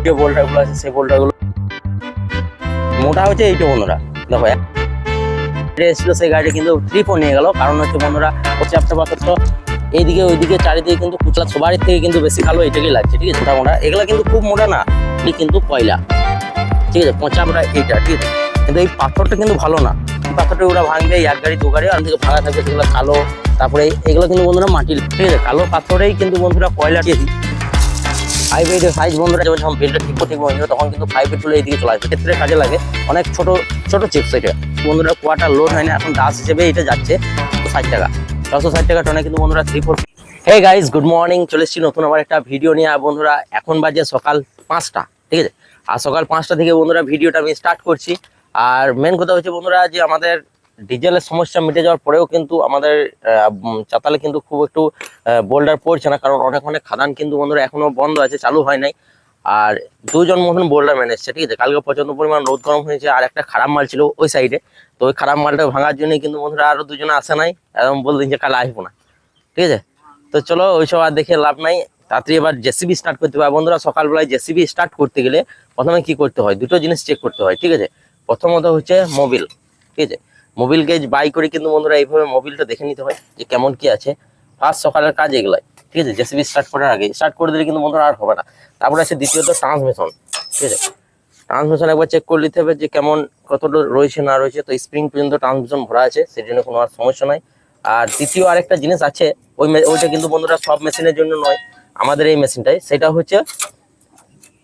যে বোল্ডারগুলো আছে সেই বোল্ডারগুলো মোটা হচ্ছে এইটা বন্ধুরা। দেখো এসেছিল সেই গাড়ি কিন্তু ট্রিপও নিয়ে গেল, কারণ হচ্ছে বন্ধুরা চ্যাপ্টা পাথর তো এইদিকে ওইদিকে চারিদিকে কিন্তু কুচলা সবার থেকে কিন্তু বেশি ভালো এটাকেই লাগছে, ঠিক আছে। মোটা মোটা এগুলো কিন্তু খুব মোটা না, কিন্তু কয়লা, ঠিক আছে। পচা মোটা এইটা, ঠিক আছে। কিন্তু এই পাথরটা কিন্তু ভালো না, পাথরটা ওরা ভাঙবে এক গাড়ি দু গাড়ি, আর থেকে ভাঙা থাকবে সেগুলো কালো। তারপরে এগুলো কিন্তু বন্ধুরা মাটির, ঠিক আছে। কালো পাথরেই কিন্তু বন্ধুরা কয়লা দিয়ে দিই। 5 8 সাইজ বন্ধুরা যখন বেলটা ঠিক বন্ধুরা তখন কিন্তু 5 8 এইদিকে চলে আসবে, ক্ষেত্রে কাজে লাগে। অনেক ছোট ছোট চিপস এটা বন্ধুরা, কোয়াটার লোড হয় না, এখন দাস হিসেবে এটা যাচ্ছে 60 টাকা, 660 টাকা টনে কিন্তু বন্ধুরা 3-4। হে গাইস, গুড মর্নিং, চলে এসেছি নতুন আবার একটা ভিডিও নিয়ে। বন্ধুরা এখন বাজে সকাল 5টা, ঠিক আছে। আর সকাল 5টা থেকে বন্ধুরা ভিডিওটা আমি স্টার্ট করছি। আর মেন কথা হচ্ছে বন্ধুরা যে আমাদের ডিজেলের সমস্যা মিটে যাওয়ার পরেও কিন্তু আমাদের চাতালে কিন্তু খুব একটু বোল্ডার পড়ছে না, কারণ অনেক অনেক খাদান কিন্তু বন্ধুরা এখনো বন্ধ আছে, চালু হয় নাই। আর দুজন মতন বোল্ডার ম্যান এসছে, ঠিক আছে। কালকে প্রচন্ড পরিমাণ রোদ গরম হয়েছে, আর একটা খারাপ মাল ছিল ওই সাইডে, তো ওই খারাপ মালটা ভাঙার জন্য কিন্তু বন্ধুরা আরো দুজনে আসে নাই, একদম বলে দিন যে কাল আসবো না, ঠিক আছে। তো চলো ওইসব আর দেখে লাভ নাই, তাড়াতাড়ি এবার জেসিবি স্টার্ট করতে হবে। বন্ধুরা সকালবেলায় জেসিবি স্টার্ট করতে গেলে প্রথমে কি করতে হয়, দুটো জিনিস চেক করতে হয়, ঠিক আছে। প্রথমত হচ্ছে মোবিল, ঠিক আছে। মোবিল গেজ বাই করে কিন্তু বন্ধুরা এইভাবে মোবিলটা দেখে নিতে হয় যে কেমন কি আছে। ফার্স্ট সকালের কাজ এগুলাই, ঠিক আছে। জেসিবি স্টার্ট করার আগে স্টার্ট করে দিলে কিন্তু বন্ধুরা আর হবে না। তারপরে আছে দ্বিতীয়ত ট্রান্সমিশন, ঠিক আছে। ট্রান্সমিশন একবার চেক করে নিতে হবে যে কেমন কতটা রয়েছে না রয়েছে। তো স্প্রিং পর্যন্ত ট্রান্সমিশন ভরা আছে, সেই জন্য কোনো আর সমস্যা নাই। আর দ্বিতীয় আরেকটা জিনিস আছে, ওইটা কিন্তু বন্ধুরা সব মেশিনের জন্য নয়, আমাদের এই মেশিনটাই, সেটা হচ্ছে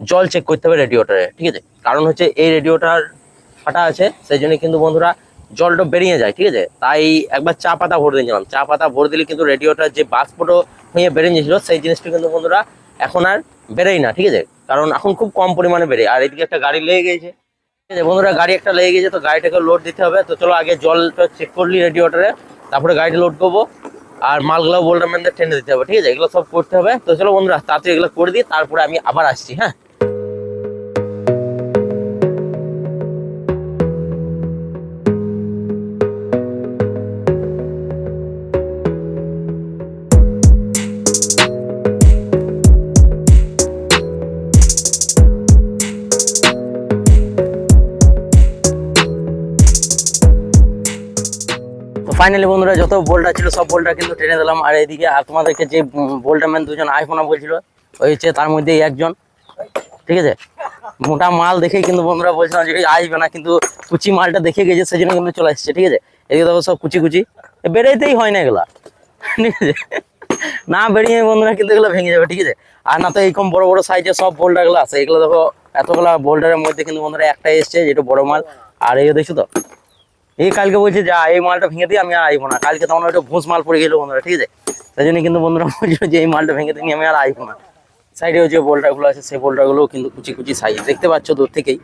জল চেক করতে হবে রেডিওটারে, ঠিক আছে। কারণ হচ্ছে এই রেডিওটার ফাটা আছে, সেই জন্য কিন্তু বন্ধুরা জলটা বেরিয়ে যায়, ঠিক আছে। তাই একবার চা পাতা ভরে দিয়েছিলাম, চা পাতা ভরে দিলে কিন্তু রেডিওটার যে বাষ্পটা হয়ে বেরিয়ে গেছিল সেই জিনিসটা কিন্তু বন্ধুরা এখন আর বেরোয় না, ঠিক আছে। কারণ এখন খুব কম পরিমাণে বেরোয়। আর এদিকে একটা গাড়ি লেগে গেছে, ঠিক আছে বন্ধুরা, গাড়ি একটা লেগে গেছে, তো গাড়িটাকে লোড দিতে হবে। তো চলো আগে জলটা চেক করলি রেডিওটারে, তারপরে গাড়িটা লোড করবো, আর মালগুলো বোল্ডার ম্যানদের টেনে দিতে হবে, ঠিক আছে। এগুলো সব করতে হবে। তো চলো বন্ধুরা তাড়াতাড়ি এগুলো করে দিই, তারপরে আমি আবার আসছি, হ্যাঁ। ফাইনালি বন্ধুরা যত বোল্ডার ছিল সব বোল্ডার কিন্তু টেনে দিলাম। আর এইদিকে আর তোমাদেরকে যে বোল্ডার ম্যান দুজন আইফোনা বলছিল ওই হচ্ছে তার মধ্যে একজন, ঠিক আছে। মোটা মাল দেখেই কিন্তু বন্ধুরা বলছিলাম যে আসবে না, কিন্তু কুচি মালটা দেখে গেছে সেজন্য কিন্তু চলে আসছে, ঠিক আছে। এদিকে দেখো সব কুচি কুচি, বেরোতেই হয় না এগুলা, ঠিক আছে। না বেরিয়ে বন্ধুরা কিন্তু এগুলো ভেঙে যাবে, ঠিক আছে। আর না তো এইরকম বড় বড় সাইজের সব বোল্ডার গুলো আছে, এগুলো দেখো এতগুলা বোল্ডারের মধ্যে কিন্তু বন্ধুরা একটাই এসছে যেটা বড় মাল। আর এই দেখছো তো, এই কালকে বলছে যা এই মালটা ভেঙে দিয়ে আমি আর আইবো না, কালকে তখন ওইটা ভুষ মাল পড়ে গেলো বন্ধুরা, ঠিক আছে। সেই জন্য কিন্তু বন্ধুরা বলছিল যে এই মালটা ভেঙে দিয়ে আমি আর আইবো না। সাইডে যে বোল্ডারগুলো আছে সেই বোল্ডারগুলো কিন্তু কুচি কুচি সাইজ দেখতে পাচ্ছ দূর থেকেই,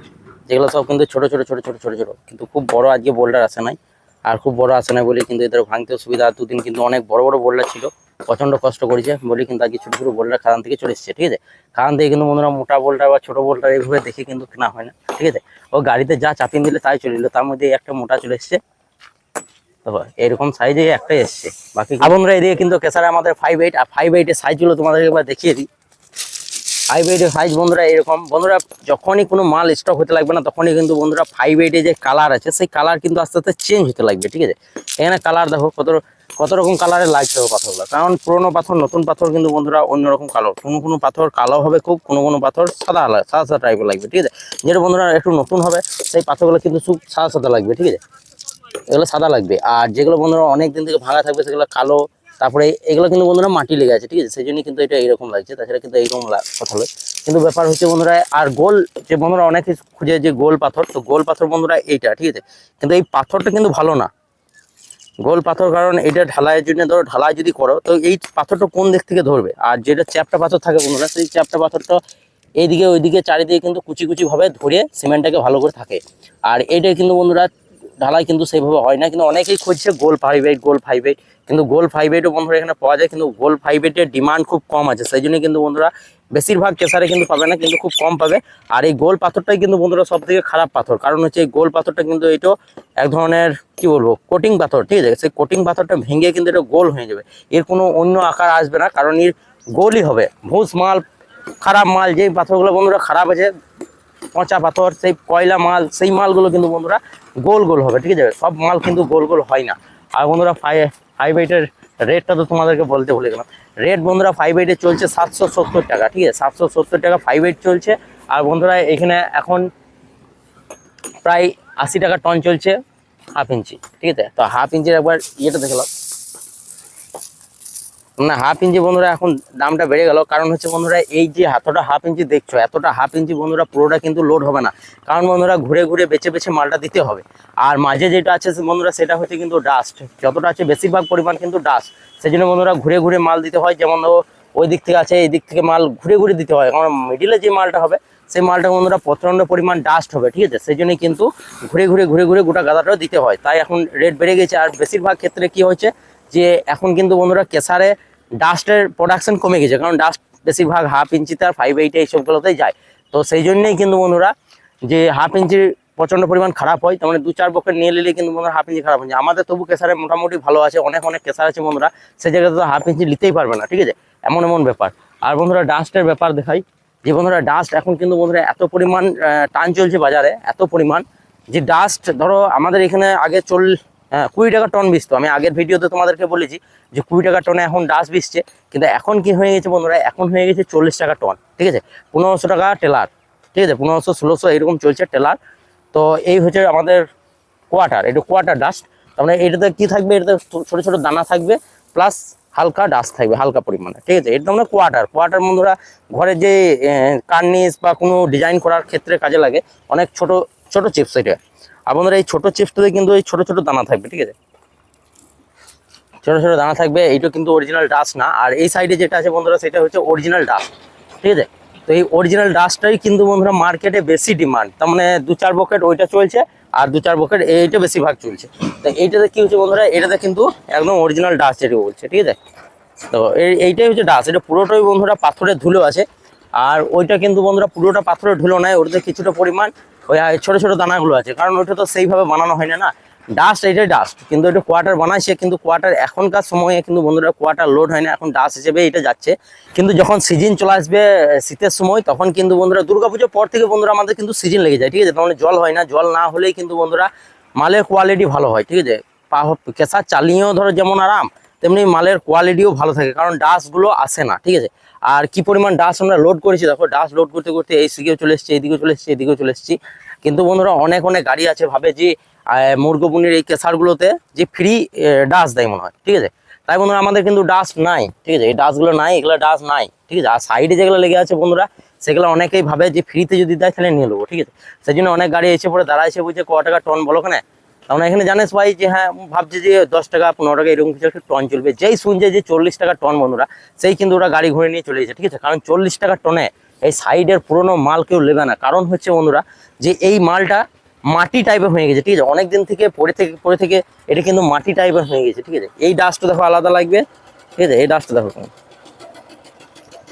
যেগুলো সব কিন্তু ছোট ছোট ছোট ছোট ছোট ছোট, কিন্তু খুব বড় আজকে বোল্ডার আসে নাই। আর খুব বড় আসে নাই বলে কিন্তু এদের ভাঙতে সুবিধা। আর দুদিন কিন্তু অনেক বড় বড় বোল্ডার ছিল, প্রচন্ড কষ্ট করেছে বলে কিন্তু আজকে ছোট ছোট বোল্ডার খাদান থেকে চলে এসেছে, ঠিক আছে। খাদান থেকে কিন্তু বন্ধুরা মোটা বোল্ডার বা ছোট বোল্ডার এইভাবে দেখে কিন্তু কেনা হয় না, ঠিক আছে। ও গাড়িতে যা চাপিয়ে দিলে তাই চলে এলো, তার মধ্যে একটা মোটা চলে এসছে, এরকম সাইজে একটাই এসছে। বাকি বন্ধুরা এদিকে কিন্তু কেসারে আমাদের 5 8, আর 5 8 এর সাইজ গুলো তোমাদেরকে একবার দেখিয়ে দিই। 5 8 এর সাইজ বন্ধুরা এরকম। বন্ধুরা যখনই কোনো মাল স্টক হতে লাগবে না তখনই কিন্তু বন্ধুরা 5 8 এর যে কালার আছে সেই কালার কিন্তু আস্তে আস্তে চেঞ্জ হতে লাগবে, ঠিক আছে। এখানে কালার দেখো কত রকম কালারের লাগছে পাথরগুলো, কারণ পুরোনো পাথর নতুন পাথর কিন্তু বন্ধুরা অন্যরকম কালার। কোনো পাথর কালো হবে খুব, কোনো পাথর সাদা সাদা টাইপের লাগবে, ঠিক আছে। যেটা বন্ধুরা একটু নতুন হবে সেই পাথরগুলো কিন্তু খুব সাদা সাদা লাগবে, ঠিক আছে। এগুলো সাদা লাগবে। আর যেগুলো বন্ধুরা অনেক দিন থেকে ভাঙা থাকবে সেগুলো কালো। তারপরে এগুলো কিন্তু বন্ধুরা মাটি লেগে আছে, ঠিক আছে, সেই জন্য কিন্তু এটা এইরকম লাগছে, তাছাড়া কিন্তু এইরকম কথা হলো। কিন্তু ব্যাপার হচ্ছে বন্ধুরা আর গোল যে বন্ধুরা অনেক খুঁজে যে গোল পাথর, তো গোল পাথর বন্ধুরা এইটা, ঠিক আছে। কিন্তু এই পাথরটা কিন্তু ভালো না গোল পাথর, কারণ এটা ঢালাইয়ের জন্য ধরো ঢালাই যদি করো তো এই পাথরটা কোন দিক থেকে ধরবে। আর যেটা চ্যাপ্টা পাথর থাকে বন্ধুরা সেই চ্যাপ্টা পাথরটা এইদিকে ওইদিকে চারিদিকে কিন্তু কুচি কুচি ভাবে ধরে সিমেন্টটাকে ভালো করে থাকে। আর এইটা কিন্তু বন্ধুরা ঢালাই কিন্তু সেইভাবে হয় না, কিন্তু অনেকেই খুঁজছে গোল 5 8 গোল 5 8, কিন্তু গোল 5 8ও বন্ধুরা এখানে পাওয়া যায়, কিন্তু গোল 5 8 এর ডিমান্ড খুব কম আছে, সেই জন্য কিন্তু বন্ধুরা বেশিরভাগ কেসারে কিন্তু পাবে না, কিন্তু খুব কম পাবে। আর এই গোল পাথরটাই কিন্তু বন্ধুরা সব থেকে খারাপ পাথর, কারণ হচ্ছে এই গোল পাথরটা কিন্তু এইটা এক ধরনের কি বলবো কোটিং পাথর, ঠিক আছে। সেই কোটিং পাথরটা ভেঙে কিন্তু এটা গোল হয়ে যাবে, এর কোনো অন্য আকার আসবে না, কারণ এর গোলই হবে। ভুষ মাল খারাপ মাল, যেই পাথরগুলো বন্ধুরা খারাপ আছে, পচা পাথর, সেই কয়লা মাল, সেই মালগুলো কিন্তু বন্ধুরা গোল গোল হবে, ঠিক আছে? সব মাল কিন্তু গোল গোল হয় না। আর বন্ধুরা 5/8-এর রেটটা তো তোমাদেরকে বলতে ভুলে গেলাম। রেট বন্ধুরা 5/8 চলছে 770 টাকা, ঠিক আছে? 770 টাকা 5/8 চলছে। আর বন্ধুরা এখানে এখন প্রায় 80 টাকা টন চলছে হাফ ইঞ্চি, ঠিক আছে? তো হাফ ইঞ্চির একবার ইয়েটা দেখলাম না, হাফ ইঞ্চি বন্ধুরা এখন দামটা বেড়ে গেল। কারণ হচ্ছে বন্ধুরা এই যে এতটা হাফ ইঞ্চি দেখছো, এতটা হাফ ইঞ্চি বন্ধুরা পুরোটা কিন্তু লোড হবে না। কারণ বন্ধুরা ঘুরে ঘুরে বেছে বেছে মালটা দিতে হবে। আর মাঝে যেটা আছে বন্ধুরা সেটা হচ্ছে কিন্তু ডাস্ট, যতটা আছে বেশিরভাগ পরিমাণ কিন্তু ডাস্ট। সেই জন্য বন্ধুরা ঘুরে ঘুরে মাল দিতে হয়। যেমন ওই দিক থেকে আছে, এই দিক থেকে মাল ঘুরে ঘুরে দিতে হয়। কারণ মিডিলে যে মালটা হবে সেই মালটা বন্ধুরা প্রচণ্ড পরিমাণ ডাস্ট হবে, ঠিক আছে? সেই জন্যই কিন্তু ঘুরে ঘুরে ঘুরে ঘুরে গোটা গাদাটাও দিতে হয়। তাই এখন রেট বেড়ে গেছে। আর বেশিরভাগ ক্ষেত্রে কি হচ্ছে যে এখন কিন্তু বন্ধুরা কেসারে ডাস্টের প্রোডাকশন কমে গেছে। কারণ ডাস্ট বেশিরভাগ হাফ ইঞ্চিতে আর 5/8 এইসবগুলোতেই যায়। তো সেই জন্যই কিন্তু বন্ধুরা যে হাফ ইঞ্চির প্রচণ্ড পরিমাণ খারাপ হয়। তার মানে 2-4 বকেট নিয়ে নিলে কিন্তু বন্ধুরা হাফ ইঞ্চি খারাপ হয়ে যায়। আমাদের তবু কেসারে মোটামুটি ভালো আছে, অনেক অনেক কেসার আছে বন্ধুরা, সেই জায়গাতে তো হাফ ইঞ্চি নিতেই পারবে না, ঠিক আছে? এমন এমন ব্যাপার। আর বন্ধুরা ডাস্টের ব্যাপার দেখাই যে বন্ধুরা ডাস্ট এখন কিন্তু বন্ধুরা এত পরিমাণ টান চলছে বাজারে, এত পরিমাণ যে ডাস্ট ধরো আমাদের এখানে আগে 20 টাকা টন বিচতো। আমি আগের ভিডিওতে তোমাদেরকে বলেছি যে 20 টাকা টনে এখন ডাস্ট বিচছে। কিন্তু এখন কি হয়ে গেছে বন্ধুরা, এখন হয়ে গেছে 40 টাকা টন, ঠিক আছে? 1500 টাকা টেলার, ঠিক আছে? 1500-1600 এরকম চলছে টেলার। তো এই হচ্ছে আমাদের কোয়ার্টার, এটা কোয়ার্টার ডাস্ট। তার মানে এটাতে কি থাকবে, এটাতে ছোটো ছোটো দানা থাকবে, প্লাস হালকা ডাস্ট থাকবে, হালকা পরিমাণে, ঠিক আছে? এটা মানে কোয়ার্টার বন্ধুরা ঘরে যে কার্নিশ বা কোনো ডিজাইন করার ক্ষেত্রে কাজে লাগে, অনেক ছোট ছোট চিপস এটা। আর বন্ধুরা এই ছোটো চিপসটাতে কিন্তু এই ছোটো ছোটো দানা থাকবে, ঠিক আছে? ছোটো ছোটো দানা থাকবে। এইটা কিন্তু অরিজিনাল ডাস্ট না। আর এই সাইডে যেটা আছে বন্ধুরা সেটা হচ্ছে অরিজিনাল ডাস্ট, ঠিক আছে? তো এই অরিজিনাল ডাস্টটাই কিন্তু বন্ধুরা মার্কেটে বেশি ডিমান্ড। তার মানে 2-4 বকেট ওইটা চলছে, আর 2-4 বকেট এইটা বেশিরভাগ চলছে। তো এইটাতে কি হচ্ছে বন্ধুরা, এটাতে কিন্তু একদম অরিজিনাল ডাস্ট যেটা বলছে, ঠিক আছে? তো এইটাই হচ্ছে ডাস্ট। এটা পুরোটাই বন্ধুরা পাথরের ধুলো আছে। আর ওইটা কিন্তু বন্ধুরা পুরোটা পাথরের ধুলো নয়, ওটাতে কিছুটা পরিমাণ ওই ছোটো ছোটো দানাগুলো আছে। কারণ ওইটা তো সেইভাবে বানানো হয় না। ডাস্ট এইটাই ডাস্ট, কিন্তু এটা কোয়ার্টার বানাইছে। কিন্তু কোয়ার্টার এখনকার সময়ে কিন্তু বন্ধুরা কোয়ার্টার লোড হয় না, এখন ডাস্ট হিসেবে এটা যাচ্ছে। কিন্তু যখন সিজন চলে আসবে শীতের সময়, তখন কিন্তু বন্ধুরা দুর্গাপুজোর পর থেকে বন্ধুরা আমাদের কিন্তু সিজন লেগে যায়, ঠিক আছে? তখন জল হয় না, জল না হলেই কিন্তু বন্ধুরা মালের কোয়ালিটি ভালো হয়, ঠিক আছে? কেঁচা চালিয়েও ধরো যেমন আরাম, তেমনি মালের কোয়ালিটিও ভালো থাকে, কারণ ডাস্টগুলো আসে না, ঠিক আছে? আর কি পরিমাণ ডাস্ট আমরা লোড করেছি দেখো, ডাস্ট লোড করতে করতে এই দিকেও চলে এসেছি, এইদিকেও চলে এসেছি, এদিকেও চলে এসেছি। কিন্তু বন্ধুরা অনেক অনেক গাড়ি আছে ভাবে যে মুরগবুনির এই কেসারগুলোতে যে ফ্রি ডাস্ট দেয় মনে হয়, ঠিক আছে? তাই বন্ধুরা আমাদের কিন্তু ডাস্ট নাই, ঠিক আছে? এই ডাস্টগুলো নাই, এগুলো ডাস্ট নাই, ঠিক আছে? আর সাইডে যেগুলো লেগে আছে বন্ধুরা সেগুলো অনেকেই ভাবে যে ফ্রিতে যদি দেয় তাহলে নিয়ে নেবো, ঠিক আছে? সেই জন্য অনেক গাড়ি এসে পরে দাঁড়াইছে, বুঝছে ক টাকা টন বলো কেন। কারণ এখানে জানিস ভাই যে হ্যাঁ ভাবছে যে 10 টাকা 15 টাকা এরকম কিছু একটা টন চলবে। যেই শুনছে যে 40 টাকা টন বন্ধুরা, সেই কিন্তু ওরা গাড়ি ঘুরে নিয়ে চলে যাচ্ছে, ঠিক আছে? কারণ 40 টাকা টনে এই সাইডের পুরোনো মাল কেউ নেবে না। কারণ হচ্ছে বন্ধুরা যে এই মালটা মাটি টাইপের হয়ে গেছে, ঠিক আছে? অনেকদিন থেকে পড়ে থেকে এটা কিন্তু মাটি টাইপের হয়ে গেছে, ঠিক আছে? এই ডাস্টটা দেখো আলাদা লাগবে, ঠিক আছে? এই ডাস্টটা দেখো,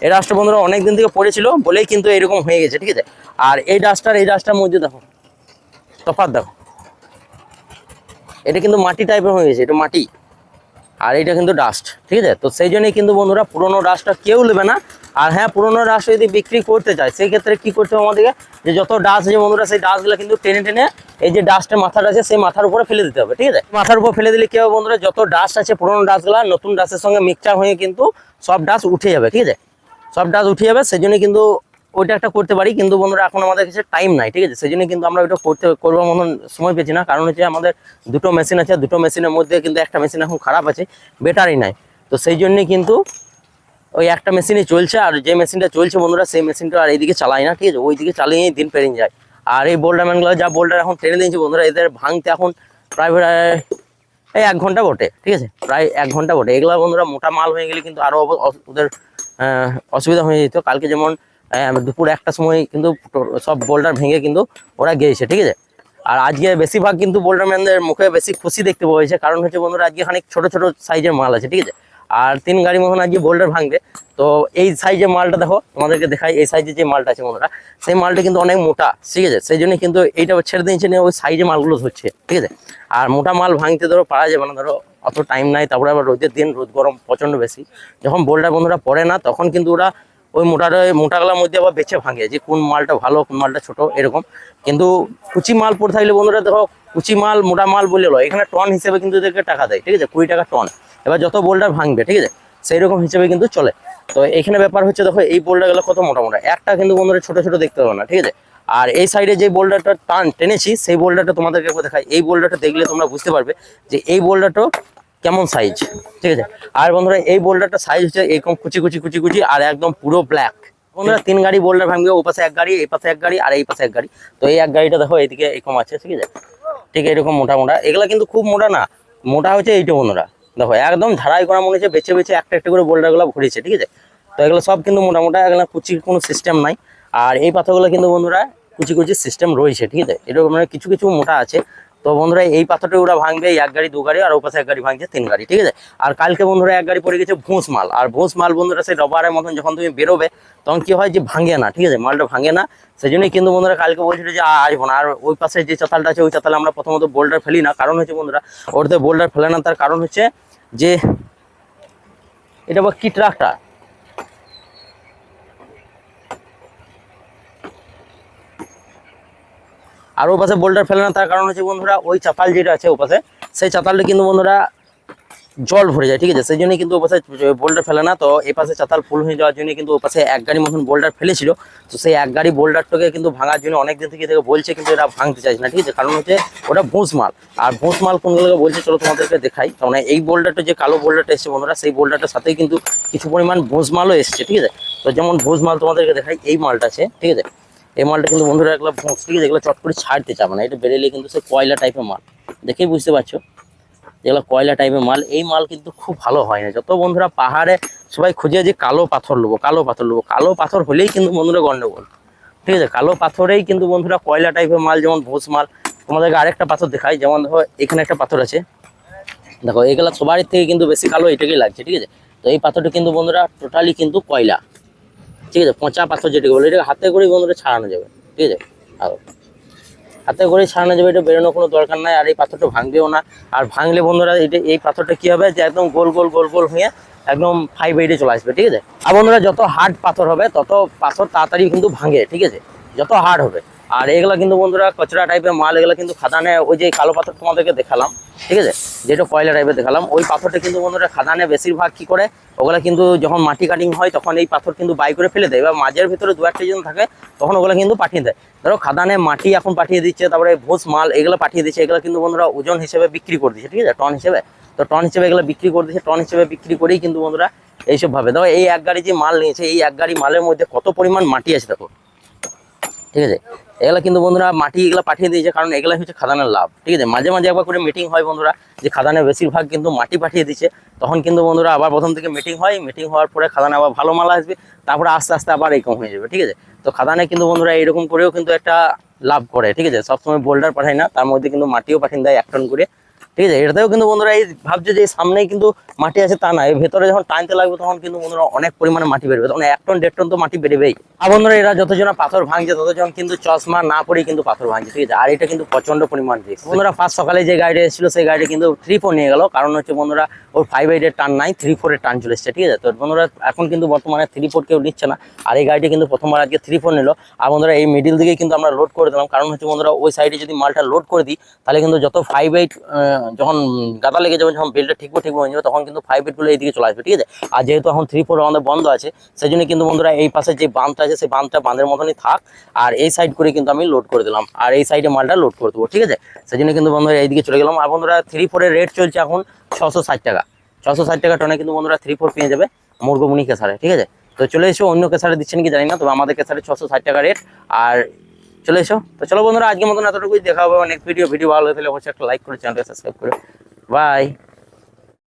এই ডাস্টটা বন্ধুরা অনেকদিন থেকে পড়েছিল বলেই কিন্তু এরকম হয়ে গেছে, ঠিক আছে? আর এই ডাস্টটার মধ্যে দেখো তফাৎ দেখো, এটা কিন্তু মাটি টাইপের হয়ে গেছে, এটা মাটি, আর এটা কিন্তু ডাস্ট, ঠিক আছে? তো সেই জন্যই কিন্তু বন্ধুরা পুরোনো ডাস্টটা কেউ নেবে না। আর হ্যাঁ, পুরোনো ডাস্ট যদি বিক্রি করতে চায় সেই ক্ষেত্রে কি করতে হবে আমাদেরকে, যে যত ডাস্ট আছে বন্ধুরা সেই ডাস্টগুলো কিন্তু টেনে টেনে এই যে ডাস্টের মাথাটা আছে সেই মাথার উপরে ফেলে দিতে হবে, ঠিক আছে? মাথার উপর ফেলে দিলে কি হবে বন্ধুরা, যত ডাস্ট আছে পুরোনো ডাস্টগুলো নতুন ডাস্টের সঙ্গে মিক্সচার হয়ে কিন্তু সব ডাস্ট উঠে যাবে, ঠিক আছে? সব ডাস্ট উঠে যাবে। সেই জন্য কিন্তু ওইটা একটা করতে পারি, কিন্তু বন্ধুরা এখন আমাদের কাছে টাইম নাই, ঠিক আছে? সেই জন্য কিন্তু আমরা ওইটা করবার মতন সময় পেয়েছি না। কারণ হচ্ছে আমাদের দুটো মেশিন আছে, দুটো মেশিনের মধ্যে কিন্তু একটা মেশিন এখন খারাপ আছে, ব্যাটারি নাই। তো সেই জন্যে কিন্তু ওই একটা মেশিনই চলছে। আর যে মেশিনটা চলছে বন্ধুরা সেই মেশিনটা আর এইদিকে চালাই না, ঠিক আছে? ওইদিকে চালিয়েই দিন পেরিয়ে যায়। আর এই বোল্ডারম্যানগুলো যা বোল্ডার এখন টেনে দিয়েছে বন্ধুরা, এদের ভাঙতে এখন প্রায় এই 1 ঘন্টা বটে, ঠিক আছে? প্রায় 1 ঘন্টা বটে। এগুলো বন্ধুরা মোটা মাল হয়ে গেলে কিন্তু আরও ওদের অসুবিধা হয়ে যেত। কালকে যেমন দুপুর 1টার সময় কিন্তু সব বোল্ডার ভেঙে কিন্তু ওরা গিয়েছে, ঠিক আছে? আর আজকে বেশিরভাগ কিন্তু বোল্ডারম্যানদের মুখে বেশি খুশি দেখতে পাওয়া যাচ্ছে। কারণ হচ্ছে বন্ধুরা আজকে খানিক ছোট ছোট সাইজের মাল আছে, ঠিক আছে? আর 3 গাড়ি মতন আজকে বোল্ডার ভাঙবে। তো এই সাইজের মালটা দেখো, তোমাদেরকে দেখাই। এই সাইজের যে মালটা আছে বন্ধুরা, সেই মালটা কিন্তু অনেক মোটা, ঠিক আছে? সেই জন্য কিন্তু এইটা ছেড়ে দিয়েছে নিয়ে ওই সাইজের মালগুলো ধরছে, ঠিক আছে? আর মোটা মাল ভাঙতে ধরো পারা যাবে না, ধরো অত টাইম নাই। তারপরে আবার রোদের দিন, রোদ গরম প্রচণ্ড বেশি। যখন বোল্ডার বন্ধুরা পড়ে না তখন কিন্তু ওরা ওই মোটাগুলোর মধ্যে আবার বেছে ভাঙে যে কোন মালটা ভালো কোন মালটা ছোট এরকম। কিন্তু কুচি মাল পড়ে থাকলে বন্ধুরা দেখো কুচি মাল মোটা মাল বলে লয়, এখানে টন হিসেবে কিন্তু এদেরকে টাকা দেয়, ঠিক আছে, 20 টাকা টন। এবার যত বোল্ডার ভাঙবে, ঠিক আছে, সেই রকম হিসেবে কিন্তু চলে। তো এখানে ব্যাপার হচ্ছে দেখো এই বোল্ডারগুলো কত মোটা মোটা, একটা কিন্তু বন্ধুরা ছোট ছোট দেখতে পাবো না, ঠিক আছে। আর এই সাইডে যে বোল্ডারটা টেনেছি সেই বোল্ডারটা তোমাদেরকে দেখাই। এই বোল্ডারটা দেখলে তোমরা বুঝতে পারবে যে এই বোল্ডারটা কেমন সাইজ, ঠিক আছে। আর বন্ধুরা এই বোল্ডারটা সাইজ হচ্ছে এরকম কুচি কুচি কুচি কুচি আর একদম পুরো ব্ল্যাক। বন্ধুরা 3 গাড়ি বোল্ডার ভাঙবে, ও পাশে 1 গাড়ি, এই পাশে 1 গাড়ি আর এই পাশে 1 গাড়ি। তো এই 1 গাড়িটা দেখো এইদিকে এরকম আছে, ঠিক আছে, ঠিক এরকম মোটা মোটা। এগুলা কিন্তু খুব মোটা না, মোটা হচ্ছে এইটা বন্ধুরা দেখো একদম ঝাড়াই করা মনে হচ্ছে, বেছে বেছে একটা একটা করে বোল্ডারগুলো ভরেছে, ঠিক আছে। তো এগুলো সব কিন্তু মোটামোটা, এগুলো কুচির কোনো সিস্টেম নাই। আর এই পাথরগুলো কিন্তু বন্ধুরা কুচি কুচি সিস্টেম রয়েছে, ঠিক আছে, এটা মানে কিছু কিছু মোটা আছে। তো বন্ধুরা এই পাথরটা ওরা ভাঙবে 1 গাড়ি 2 গাড়ি, আর ও পাশে 1 গাড়ি ভাঙছে 3 গাড়ি, ঠিক আছে। আর কালকে বন্ধুরা 1 গাড়ি পড়ে গেছে ভোঁস মাল। আর ভোঁস মাল বন্ধুরা সেই রবারের মতন যখন তুমি বেরোবে তখন কি হয় যে ভাঙে না, ঠিক আছে, মালটা ভাঙে না। সেই জন্যই কিন্তু বন্ধুরা কালকে বলছিল যে আসবো না। আর ওই পাশে যে চাতালটা আছে ওই চাতালে আমরা প্রথমত বোল্ডার ফেলি না, কারণ হচ্ছে বন্ধুরা ওটাতে বোল্ডার ফেলে না, তার কারণ হচ্ছে যে এটা আবার কি ট্রাকটা, আর ও পাশে বোল্ডার ফেলে না, তার কারণ হচ্ছে বন্ধুরা ওই চাতাল যেটা আছে ও পাশে সেই চাতালটা কিন্তু বন্ধুরা জল ভরে যায়, ঠিক আছে, সেই জন্য কিন্তু ও পাশে বোল্ডার ফেলে না। তো এই পাশে চাতাল ফুল হয়ে যাওয়ার জন্য কিন্তু ও পাশে 1 গাড়ি মতন বোল্ডার ফেলেছিল। তো সেই 1 গাড়ি বোল্ডারটাকে কিন্তু ভাঙার জন্য অনেকদিন থেকে বলছে, কিন্তু এরা ভাঙতে চাইছে না, ঠিক আছে, কারণ হচ্ছে ওটা ভোঁস মাল। আর ভোঁস মাল কোনগুলোকে বলছে চলো তোমাদেরকে দেখাই। কারণ এই বোল্ডারটা যে কালো বোল্ডারটা এসছে বন্ধুরা, সেই বোল্ডারটার সাথেই কিন্তু কিছু পরিমাণ ভোঁস মালও এসছে, ঠিক আছে। তো যেমন ভোঁস মাল তোমাদেরকে দেখাই, এই মালটা আছে, ঠিক আছে, এই মালটা কিন্তু বন্ধুরা এগুলো ভোঁস, ঠিক আছে, এগুলো চট করে ছাড়তে চাবে না, এটা বেরেলে কিন্তু সে কয়লা টাইপের মাল, দেখেই বুঝতে পারছো যেগুলো কয়লা টাইপের মাল। এই মাল কিন্তু খুব ভালো হয় না। যত বন্ধুরা পাহাড়ে সবাই খুঁজে যে কালো পাথর নেবো, কালো পাথর নেবো, কালো পাথর হলেই কিন্তু বন্ধুরা গন্ডগোল, ঠিক আছে, কালো পাথরেই কিন্তু বন্ধুরা কয়লা টাইপের মাল, যেমন ভোঁস মাল। তোমাদেরকে আরেকটা পাথর দেখাই, যেমন দেখো এখানে একটা পাথর আছে, দেখো এগুলা সবার থেকে কিন্তু বেশি কালো এটাকেই লাগছে, ঠিক আছে। তো এই পাথরটা কিন্তু বন্ধুরা টোটালি কিন্তু কয়লা, ঠিক আছে, পচা পাথর যেটাকে বলে, এটাকে হাতে করেই বন্ধুরা ছাড়ানো যাবে, ঠিক আছে, আর হাতে করে ছাড়ানো যাবে, এটা বেরোনোর কোনো দরকার নাই। আর এই পাথরটা ভাঙবেও না। আর ভাঙলে বন্ধুরা এই পাথরটা কি হবে যে একদম গোল গোল গোল গোল হয়ে একদম 5/8 চলে আসবে, ঠিক আছে। আর বন্ধুরা যত হার্ড পাথর হবে তত পাথর তাড়াতাড়ি কিন্তু ভাঙে, ঠিক আছে, যত হার্ড হবে। আর এগুলা কিন্তু বন্ধুরা কচরা টাইপের মাল, এগুলা কিন্তু খাদানে ওই যে কালো পাথর তোমাদেরকে দেখালাম, ঠিক আছে, যেটা কয়লা টাইপের দেখালাম, ওই পাথরটা কিন্তু বন্ধুরা খাদানে বেশিরভাগ কি করে ওগুলা কিন্তু যখন মাটি কাটিং হয় তখন এই পাথর কিন্তু বাই করে ফেলে দেয়, এবার মাঝের ভিতরে 2-1টা জন থাকে তখন ওগুলা কিন্তু পাঠিয়ে দেয়। ধরো খাদানে মাটি এখন পাঠিয়ে দিচ্ছে, তারপরে ভোঁস মাল এগুলো পাঠিয়ে দিচ্ছে, এগুলো কিন্তু বন্ধুরা ওজন হিসেবে বিক্রি করে দিচ্ছে, ঠিক আছে, টন হিসেবে। তো টন হিসেবে এগুলো বিক্রি করে দিচ্ছে, টন হিসেবে বিক্রি করেই কিন্তু বন্ধুরা এইসব ভাবে। দেখো এই 1 গাড়ি যে মাল নিয়েছে, এই 1 গাড়ি মালের মধ্যে কত পরিমাণ মাটি আছে দেখো, ঠিক আছে। এগুলা কিন্তু বন্ধুরা মাটি এগুলা পাঠিয়ে দিয়েছে, কারণ এগুলা হচ্ছে খাদানের লাভ, ঠিক আছে। মাঝে মাঝে একবার করে মিটিং হয় বন্ধুরা, যে খাদানে বেশিরভাগ কিন্তু মাটি পাঠিয়ে দিচ্ছে, তখন কিন্তু বন্ধুরা আবার প্রথম থেকে মিটিং হয়, মিটিং হওয়ার পরে খাদানে আবার ভালো মাল আসবে, তারপরে আস্তে আস্তে আবার এরকম হয়ে যাবে, ঠিক আছে। তো খাদানে কিন্তু বন্ধুরা এরকম করেও কিন্তু একটা লাভ করে, ঠিক আছে, সবসময় বোল্ডার পাঠায় না, তার মধ্যে কিন্তু মাটিও পাঠিয়ে দেয় 1 টন করে, ঠিক আছে। এটাতেও কিন্তু বন্ধুরা এই ভাবছে যে সামনেই কিন্তু মাটি আছে, তা না, এর ভেতরে যখন টানতে লাগবে তখন কিন্তু বন্ধুরা অনেক পরিমাণে মাটি বেরোবে, তখন 1 টন 1.5 টন তো মাটি বেরোবেই। আর বন্ধুরা এরা যতজন পাথর ভাঙছে ততজন কিন্তু চশমা না পরেই কিন্তু পাথর ভাঙছে, ঠিক আছে। আর এটা কিন্তু প্রচন্ড পরিমাণ রিস্ক। বন্ধুরা ফার্স্ট সকালে যে গাড়ি এসেছিল সেই গাড়ি কিন্তু 3-4 নিয়ে গেল, কারণ হচ্ছে বন্ধুরা ওর 5/8 এর টান নাই, 3-4 এর টান চলে এসছে, ঠিক আছে। তো বন্ধুরা এখন কিন্তু বর্তমানে 3-4 কেউ নিচ্ছে না, আর এই গাড়িটি কিন্তু প্রথমবার আজকে 3-4 নিল। আর বন্ধুরা এই মিডিল দিকে কিন্তু আমরা লোড করে দিলাম, কারণ হচ্ছে বন্ধুরা ওই সাইডে যদি মালটা লোড করে দিই তাহলে কিন্তু যত 5/8 যখন গাদা লেগে যাবে, যখন বেল্টটা ঠিক হয়ে যাবে তখন কিন্তু 5/8 গুলো এইদিকে চলে আসবে, ঠিক আছে। আর যেহেতু এখন 3-4 আমাদের বন্ধ আছে, সেই জন্য কিন্তু বন্ধুরা এই পাশে যে বাঁধটা আছে সেই বাঁধটা বাঁধের মতনই থাক, আর এই সাইড করে কিন্তু আমি লোড করে দিলাম, আর এই সাইডে মালটা লোড করে দেবো, ঠিক আছে। সেই জন্য কিন্তু বন্ধুরা এইদিকে চলে গেলাম। আর বন্ধুরা 3-4 এর রেট চলছে এখন 660 টাকা, 660 টাকা টনে কিন্তু বন্ধুরা 3-4 পেয়ে যাবে মুরগমুনি কেসারে, ঠিক আছে। তো চলে এসো, অন্য কেসারে দিচ্ছেন কি জানি না, তবে আমাদের কেসারে 660 টাকা রেট। আর চলে এসো। তো চলো বন্ধুরা আজকের মতন এতটুকুই, দেখা হবে অনেক ভিডিও ভালো হয়ে থাকলে অবশ্যই একটা লাইক করে চ্যানেলটা সাবস্ক্রাইব করে, বাই।